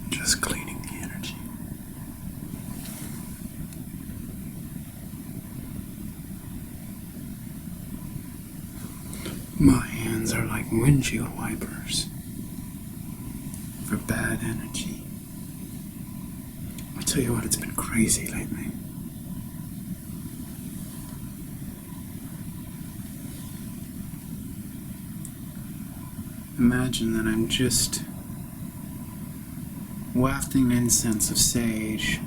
Just cleaning the energy. My hands are like windshield wipers for bad energy. I tell you what, it's been crazy lately. Imagine that I'm just wafting incense of sage.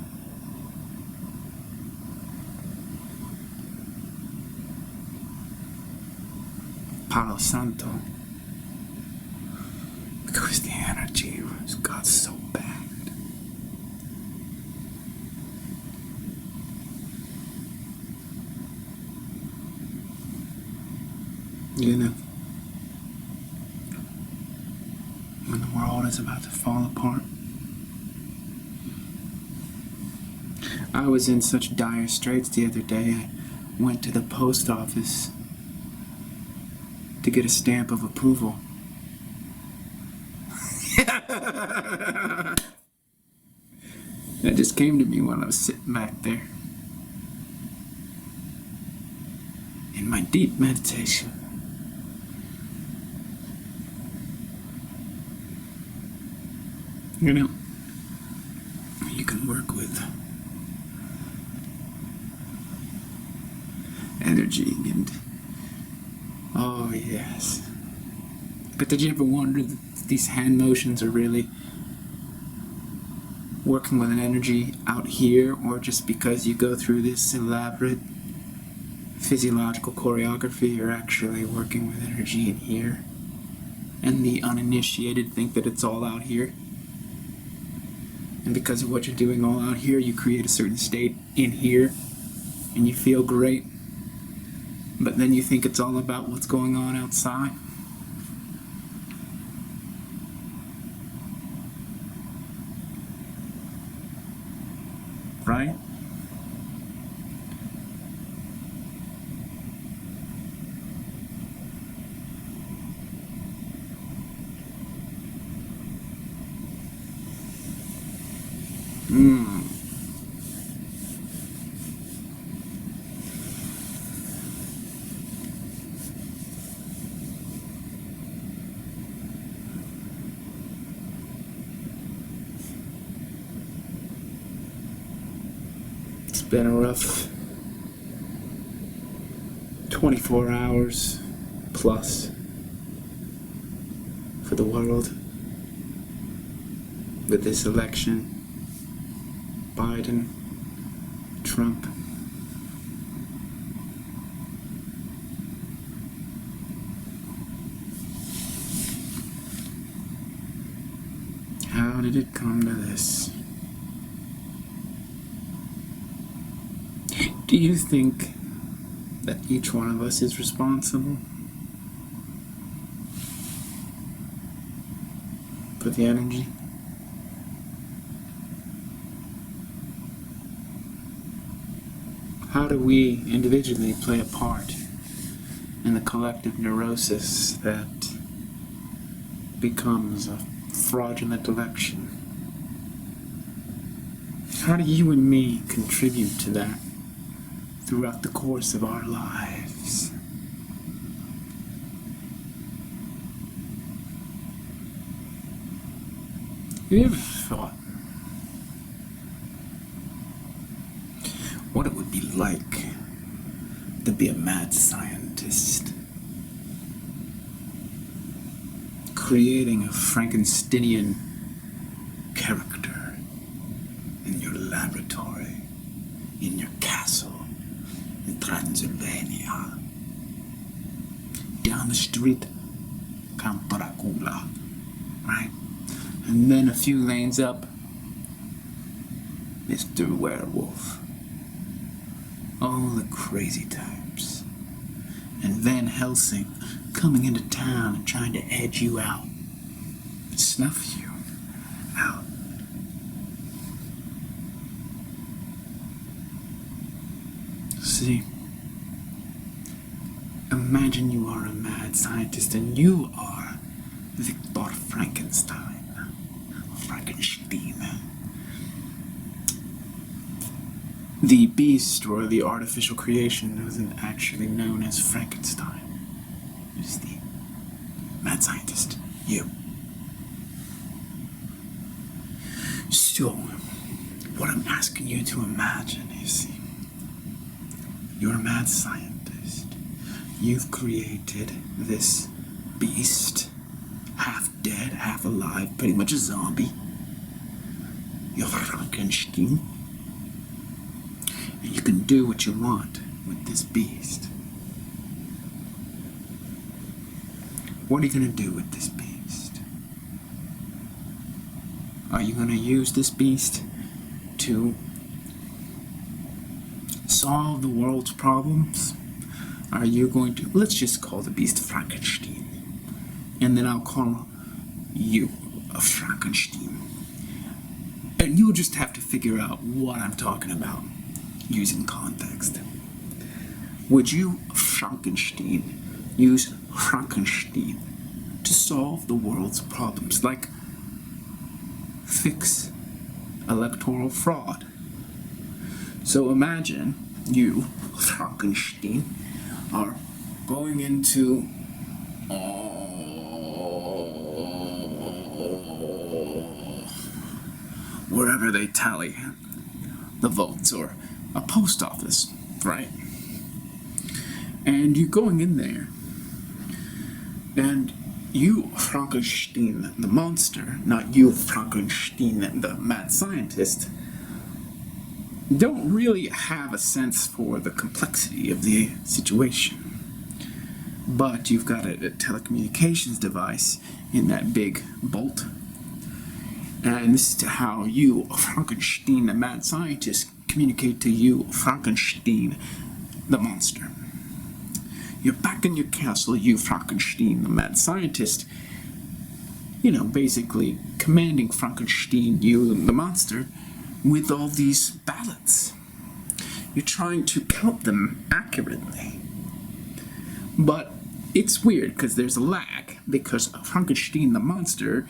Palo Santo. Because the energy got so bad. You know, when the world is about to fall apart, I was in such dire straits the other day, I went to the post office to get a stamp of approval. That just came to me while I was sitting back there in my deep meditation. You know, you can work with energy and oh yes. But did you ever wonder that these hand motions are really working with an energy out here, or just because you go through this elaborate physiological choreography, you're actually working with energy in here? And the uninitiated think that it's all out here. And because of what you're doing all out here, you create a certain state in here, and you feel great. But then you think it's all about what's going on outside. Right? It's been a rough 24 hours plus for the world with this election. Biden, Trump. How did it come to this? Do you think that each one of us is responsible for the energy? How do we individually play a part in the collective neurosis that becomes a fraudulent election? How do you and me contribute to that throughout the course of our lives? Have you ever thought what it would be like to be a mad scientist, creating a Frankensteinian character in your laboratory, in your castle in Transylvania, down the street, Count Dracula, right? And then a few lanes up, Mr. Werewolf. All the crazy types. And Van Helsing coming into town and trying to edge you out, snuff you out. See, imagine you are a mad scientist and you are Victor Frankenstein, Frankenstein. The beast, or the artificial creation, wasn't actually known as Frankenstein. It's the mad scientist, you. So, what I'm asking you to imagine is, you're a mad scientist. You've created this beast, half dead, half alive, pretty much a zombie. You're Frankenstein. And you can do what you want with this beast. What are you going to do with this beast? Are you going to use this beast to solve the world's problems? Are you going to, let's just call the beast Frankenstein, and then I'll call you a Frankenstein, and you'll just have to figure out what I'm talking about using context. Would you, Frankenstein, use Frankenstein to solve the world's problems, like fix electoral fraud? So imagine you, Frankenstein, are going into wherever they tally the votes, or a post office, right? And you're going in there, and you, Frankenstein, the monster, not you, Frankenstein, the mad scientist, don't really have a sense for the complexity of the situation. But you've got a telecommunications device in that big bolt, and this is how you, Frankenstein, the mad scientist, communicate to you, Frankenstein, the monster. You're back in your castle, you, Frankenstein, the mad scientist, basically commanding Frankenstein, you, the monster, with all these ballots. You're trying to count them accurately. But it's weird because there's a lag, because Frankenstein, the monster,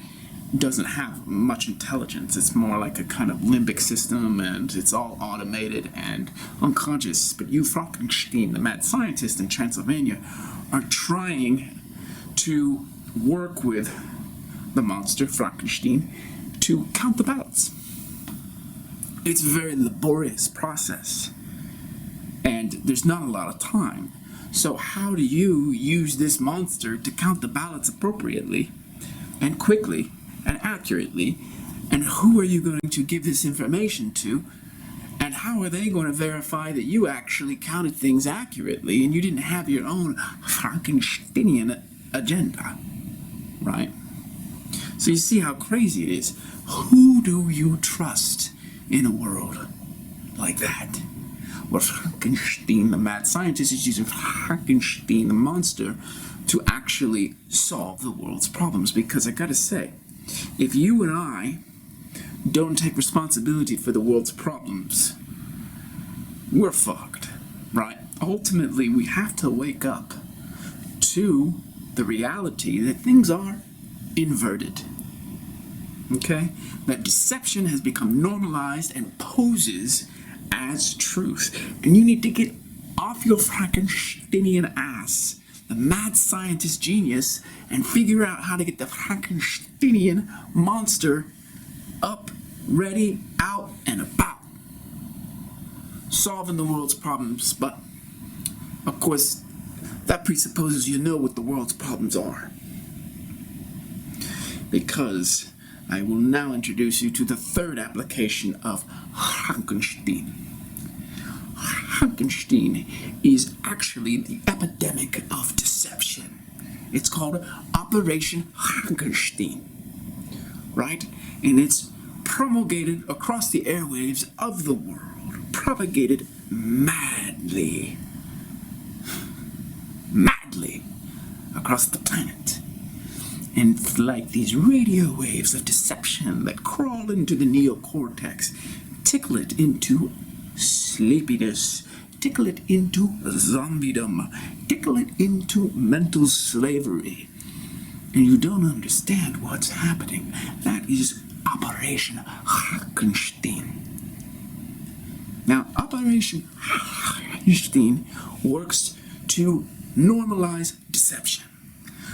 doesn't have much intelligence. It's more like a kind of limbic system, and it's all automated and unconscious. But you, Frankenstein, the mad scientist in Transylvania, are trying to work with the monster, Frankenstein, to count the ballots. It's a very laborious process, and there's not a lot of time. So how do you use this monster to count the ballots appropriately and quickly and accurately? And who are you going to give this information to? And how are they going to verify that you actually counted things accurately and you didn't have your own Frankensteinian agenda, right? So you see how crazy it is. Who do you trust in a world like that? Well, Frankenstein, the mad scientist, is using Frankenstein, the monster, to actually solve the world's problems. Because I gotta say, if you and I don't take responsibility for the world's problems, we're fucked, right? Ultimately, we have to wake up to the reality that things are inverted. Okay? That deception has become normalized and poses as truth. And you need to get off your Frankensteinian ass, the mad scientist genius, and figure out how to get the Frankensteinian monster up, ready, out, and about. Solving the world's problems, but of course, that presupposes you know what the world's problems are. Because I will now introduce you to the third application of Frankenstein. Frankenstein is actually the epidemic of deception. It's called Operation Frankenstein, right? And it's promulgated across the airwaves of the world, propagated madly across the planet. And it's like these radio waves of deception that crawl into the neocortex, tickle it into sleepiness, tickle it into zombiedom, tickle it into mental slavery. And you don't understand what's happening. That is Operation Frankenstein. Now, Operation Frankenstein works to normalize deception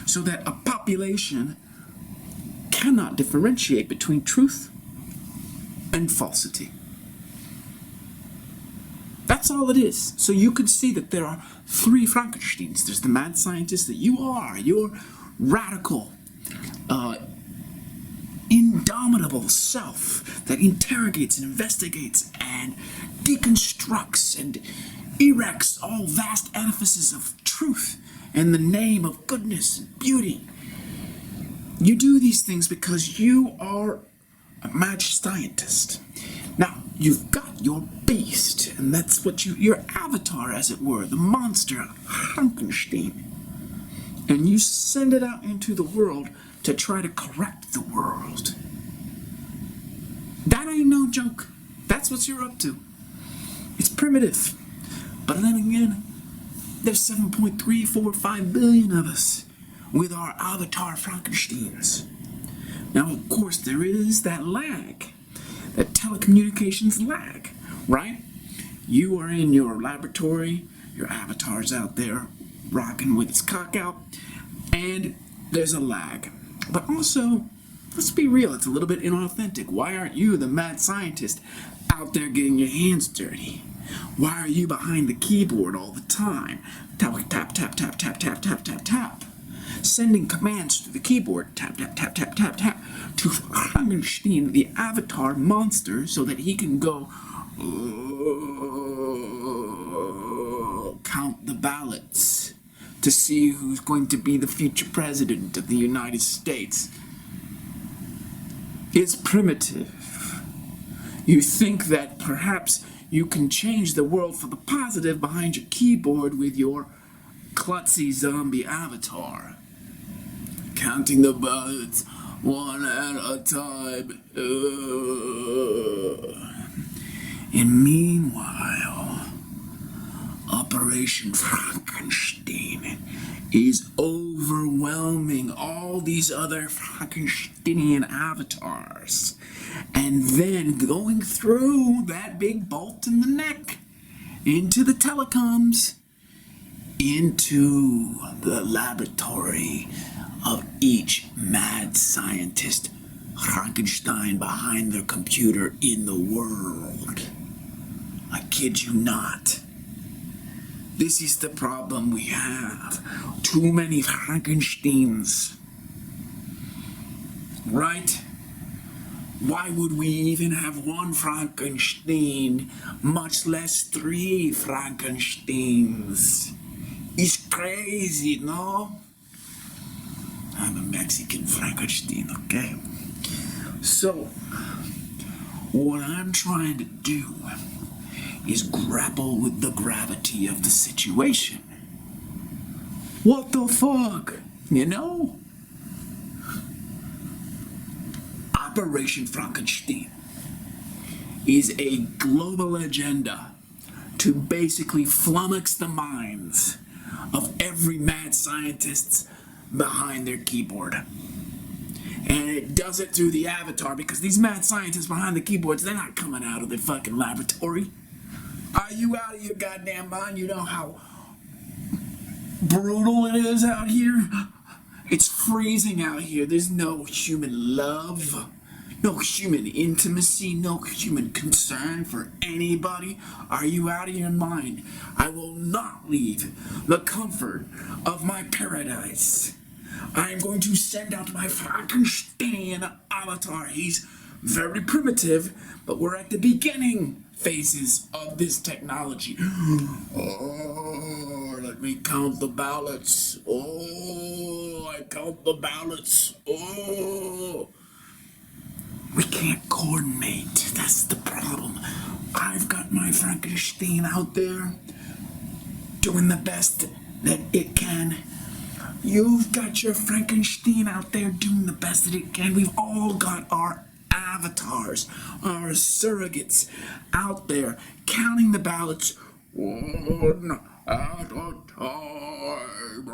so that a population cannot differentiate between truth and falsity. That's all it is. So you could see that there are three Frankensteins. There's the mad scientist that you are, your radical, indomitable self that interrogates and investigates and deconstructs and erects all vast edifices of truth in the name of goodness and beauty. You do these things because you are a mad scientist. Now, you've got your beast, and that's what your avatar, as it were, the monster, Frankenstein. And you send it out into the world to try to correct the world. That ain't no joke. That's what you're up to. It's primitive. But then again, there's 7.345 billion of us with our avatar Frankensteins. Now, of course, there is that lag, that telecommunications lag, right? You are in your laboratory, your avatar's out there rocking with its cock out, and there's a lag. But also, let's be real, it's a little bit inauthentic. Why aren't you, the mad scientist, out there getting your hands dirty? Why are you behind the keyboard all the time? Tap, tap, tap, tap, tap, tap, tap, tap, tap. Sending commands to the keyboard, tap, tap, tap, tap, tap, tap, to Frankenstein, the avatar monster, so that he can go, count the ballots to see who's going to be the future president of the United States. It's primitive. You think that perhaps you can change the world for the positive behind your keyboard with your klutzy zombie avatar. Counting the ballots one at a time. And meanwhile, Operation Frankenstein is overwhelming all these other Frankensteinian avatars, and then going through that big bolt in the neck into the telecoms, into the laboratory of each mad scientist Frankenstein behind their computer in the world. I kid you not. This is the problem we have. Too many Frankensteins. Right? Why would we even have one Frankenstein, much less three Frankensteins? It's crazy, no? I'm a Mexican Frankenstein, okay? So, what I'm trying to do is grapple with the gravity of the situation. What the fuck? You know? Operation Frankenstein is a global agenda to basically flummox the minds of every mad scientist behind their keyboard. And it does it through the avatar, because these mad scientists behind the keyboards, they're not coming out of their fucking laboratory. Are you out of your goddamn mind? You know how brutal it is out here? It's freezing out here. There's no human love, no human intimacy, no human concern for anybody. Are you out of your mind? I will not leave the comfort of my paradise. I am going to send out my Frankenstein avatar. He's very primitive, but we're at the beginning phases of this technology. Oh, let me count the ballots. Oh, I count the ballots. Oh. We can't coordinate. That's the problem. I've got my Frankenstein out there doing the best that it can. You've got your Frankenstein out there doing the best that it can. We've all got our avatars, our surrogates out there counting the ballots one at a time.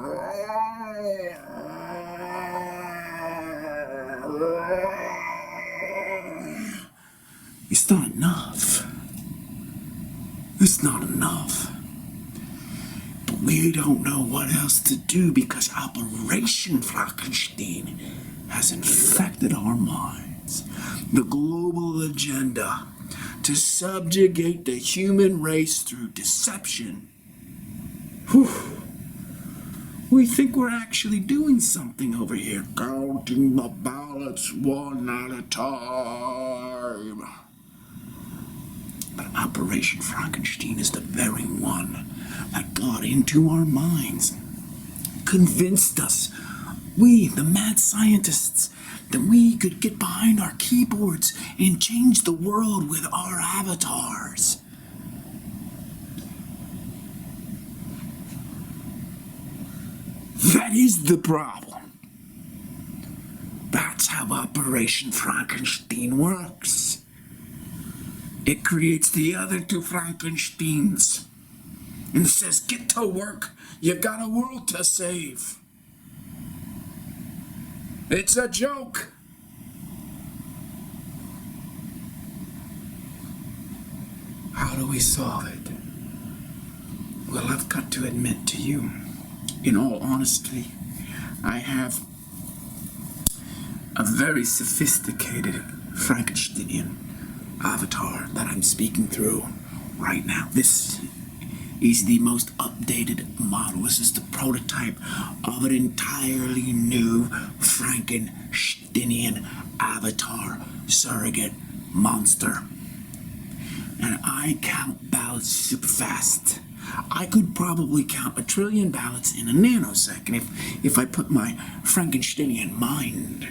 It's not enough. It's not enough. But we don't know what else to do, because Operation Frankenstein has infected our minds. The global agenda to subjugate the human race through deception. Whew. We think we're actually doing something over here, counting the ballots one at a time. But Operation Frankenstein is the very one that got into our minds, convinced us, we, the mad scientists, that we could get behind our keyboards and change the world with our avatars. That is the problem. That's how Operation Frankenstein works. It creates the other two Frankensteins and says, get to work, you got a world to save. It's a joke. How do we solve it? Well, I've got to admit to you, in all honesty, I have a very sophisticated Frankensteinian avatar that I'm speaking through right now. This is the most updated model. This is the prototype of an entirely new Frankensteinian avatar surrogate monster. And I count ballots super fast. I could probably count 1 trillion ballots in a nanosecond if I put my Frankensteinian mind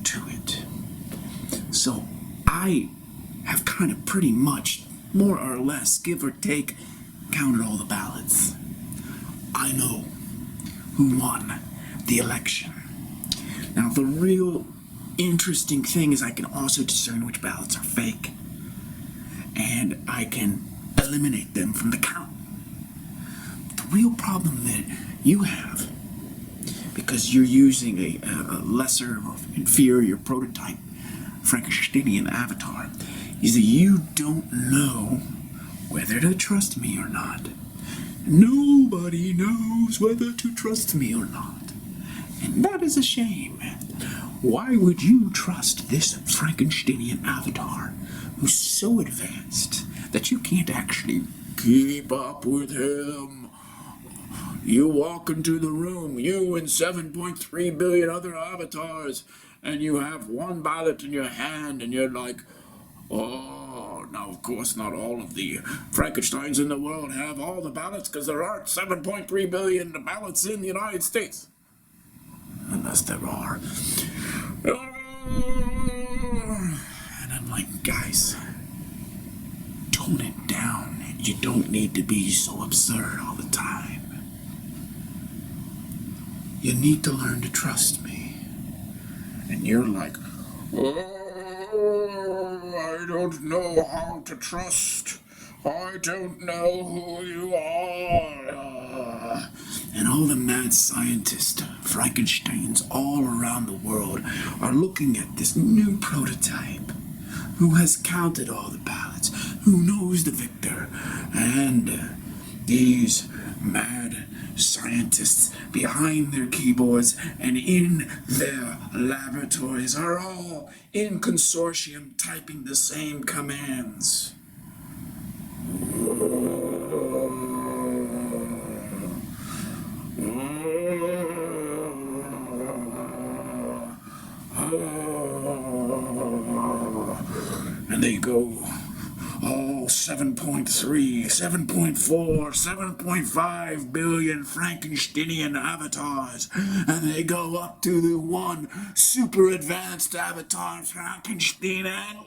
to it. So I have kind of pretty much, more or less, give or take, counted all the ballots. I know who won the election. Now, the real interesting thing is I can also discern which ballots are fake, and I can eliminate them from the count. The real problem that you have, because you're using a lesser or inferior prototype Frankensteinian avatar, is that you don't know whether to trust me or not. Nobody knows whether to trust me or not. And that is a shame. Why would you trust this Frankensteinian avatar who's so advanced that you can't actually keep up with him? You walk into the room, you and 7.3 billion other avatars, and you have one ballot in your hand, and you're like, oh, now of course not all of the Frankensteins in the world have all the ballots, because there aren't 7.3 billion ballots in the United States. unless there are. And I'm like, guys, tone it down. You don't need to be so absurd all the time. You need to learn to trust me. And you're like, oh, I don't know how to trust. I don't know who you are. And all the mad scientists, Frankensteins all around the world, are looking at this new prototype. Who has counted all the ballots? Who knows the victor? And these mad scientists behind their keyboards and in their laboratories are all in consortium typing the same commands. And they go all 7.3, 7.4, 7.5 billion Frankensteinian avatars, and they go up to the one super advanced avatar, Frankenstein, and